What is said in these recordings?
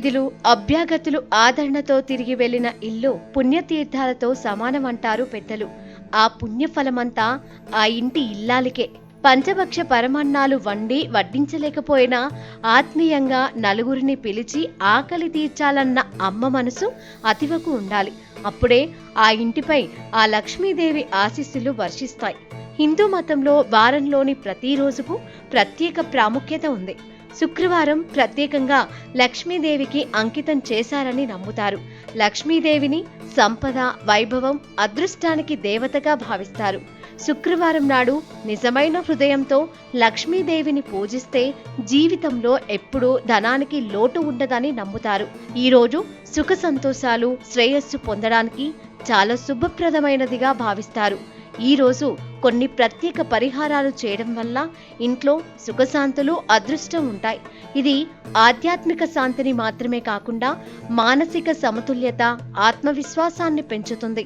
అతిథులు అభ్యాగతులు ఆదరణతో తిరిగి వెళ్లిన ఇల్లు పుణ్యతీర్థాలతో సమానమంటారు పెద్దలు. ఆ పుణ్యఫలమంతా ఆ ఇంటి ఇల్లాలికే. పంచభక్ష పరమాన్నాలు వండి వడ్డించలేకపోయినా ఆత్మీయంగా నలుగురిని పిలిచి ఆకలి తీర్చాలన్న అమ్మ మనసు అతివకు ఉండాలి. అప్పుడే ఆ ఇంటిపై ఆ లక్ష్మీదేవి ఆశీస్సులు వర్షిస్తాయి. హిందూ మతంలో వారంలోని ప్రతి రోజుకు ప్రత్యేక ప్రాముఖ్యత ఉంది. శుక్రవారం ప్రత్యేకంగా లక్ష్మీదేవికి అంకితం చేశారని నమ్ముతారు. లక్ష్మీదేవిని సంపద, వైభవం, అదృష్టానికి దేవతగా భావిస్తారు. శుక్రవారం నాడు నిజమైన హృదయంతో లక్ష్మీదేవిని పూజిస్తే జీవితంలో ఎప్పుడూ ధనానికి లోటు ఉండదని నమ్ముతారు. ఈరోజు సుఖ సంతోషాలు, శ్రేయస్సు పొందడానికి చాలా శుభప్రదమైనదిగా భావిస్తారు. ఈరోజు కొన్ని ప్రత్యేక పరిహారాలు చేయడం వల్ల ఇంట్లో సుఖశాంతులు, అదృష్టం ఉంటాయి. ఇది ఆధ్యాత్మిక శాంతిని మాత్రమే కాకుండా మానసిక సమతుల్యత, ఆత్మవిశ్వాసాన్ని పెంచుతుంది.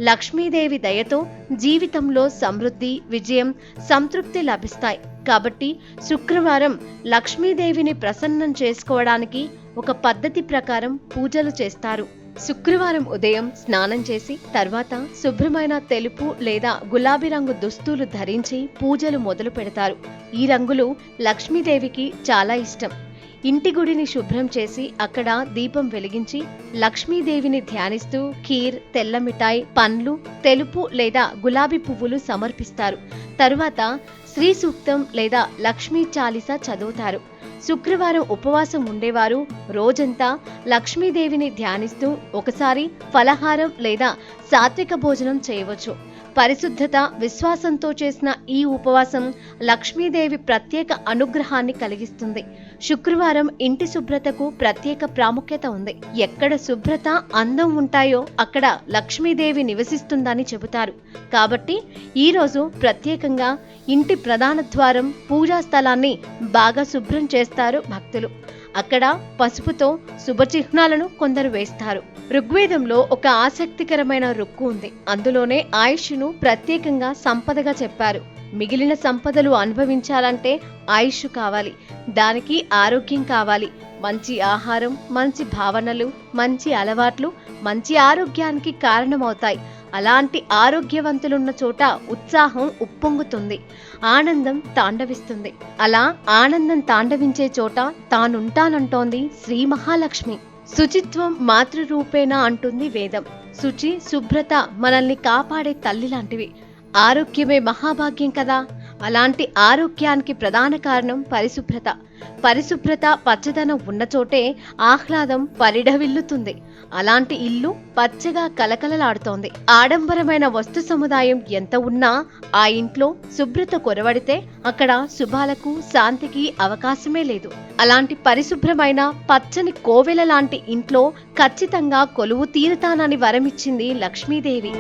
లక్ష్మీదేవి దయతో జీవితంలో సమృద్ధి, విజయం, సంతృప్తి లభిస్తాయి. కాబట్టి శుక్రవారం లక్ష్మీదేవిని ప్రసన్నం చేసుకోవడానికి ఒక పద్ధతి ప్రకారం పూజలు చేస్తారు. శుక్రవారం ఉదయం స్నానం చేసి తర్వాత శుభ్రమైన తెలుపు లేదా గులాబీ రంగు దుస్తులు ధరించి పూజలు మొదలు పెడతారు. ఈ రంగులు లక్ష్మీదేవికి చాలా ఇష్టం. ఇంటి గుడిని శుభ్రం చేసి అక్కడ దీపం వెలిగించి లక్ష్మీదేవిని ధ్యానిస్తూ ఖీర్, తెల్ల మిఠాయి, పండ్లు, తెలుపు లేదా గులాబీ పువ్వులు సమర్పిస్తారు. తరువాత శ్రీ సూక్తం లేదా లక్ష్మీ చాలీస చదువుతారు. శుక్రవారం ఉపవాసం ఉండేవారు రోజంతా లక్ష్మీదేవిని ధ్యానిస్తూ ఒకసారి ఫలహారం లేదా సాత్విక భోజనం చేయవచ్చు. పరిశుద్ధత, విశ్వాసంతో చేసిన ఈ ఉపవాసం లక్ష్మీదేవి ప్రత్యేక అనుగ్రహాన్ని కలిగిస్తుంది. శుక్రవారం ఇంటి శుభ్రతకు ప్రత్యేక ప్రాముఖ్యత ఉంది. ఎక్కడ శుభ్రత, అందం ఉంటాయో అక్కడ లక్ష్మీదేవి నివసిస్తుందని చెబుతారు. కాబట్టి ఈరోజు ప్రత్యేకంగా ఇంటి ప్రధాన ద్వారం, పూజా స్థలాన్ని బాగా శుభ్రం చేస్తారు భక్తులు. అక్కడ పసుపుతో శుభచిహ్నాలను కొందరు వేస్తారు. ఋగ్వేదంలో ఒక ఆసక్తికరమైన రుక్కు ఉంది. అందులోనే ఆయుష్ను ప్రత్యేకంగా సంపదగా చెప్పారు. మిగిలిన సంపదలు అనుభవించాలంటే ఆయుష్ కావాలి, దానికి ఆరోగ్యం కావాలి. మంచి ఆహారం, మంచి భావనలు, మంచి అలవాట్లు మంచి ఆరోగ్యానికి కారణమవుతాయి. అలాంటి ఆరోగ్యవంతులున్న చోట ఉత్సాహం ఉప్పొంగుతుంది, ఆనందం తాండవిస్తుంది. అలా ఆనందం తాండవించే చోట తానుంటానంటోంది శ్రీ మహాలక్ష్మి. శుచిత్వం మాతృరూపేణ అంటుంది వేదం. శుచి, శుభ్రత మనల్ని కాపాడే తల్లి లాంటివి. ఆరోగ్యమే మహాభాగ్యం కదా. అలాంటి ఆరోగ్యానికి ప్రధాన కారణం పరిశుభ్రత. పరిశుభ్రత, పచ్చదనం ఉన్న చోటే ఆహ్లాదం పరిఢవిల్లుతుంది. అలాంటి ఇల్లు పచ్చగా కలకలలాడుతోంది. ఆడంబరమైన వస్తు సముదాయం ఎంత ఉన్నా ఆ ఇంట్లో శుభ్రత కొరవడితే అక్కడ శుభాలకు, శాంతికి అవకాశమే లేదు. అలాంటి పరిశుభ్రమైన పచ్చని కోవెల లాంటి ఇంట్లో ఖచ్చితంగా కొలువు తీరుతానని వరమిచ్చింది లక్ష్మీదేవి.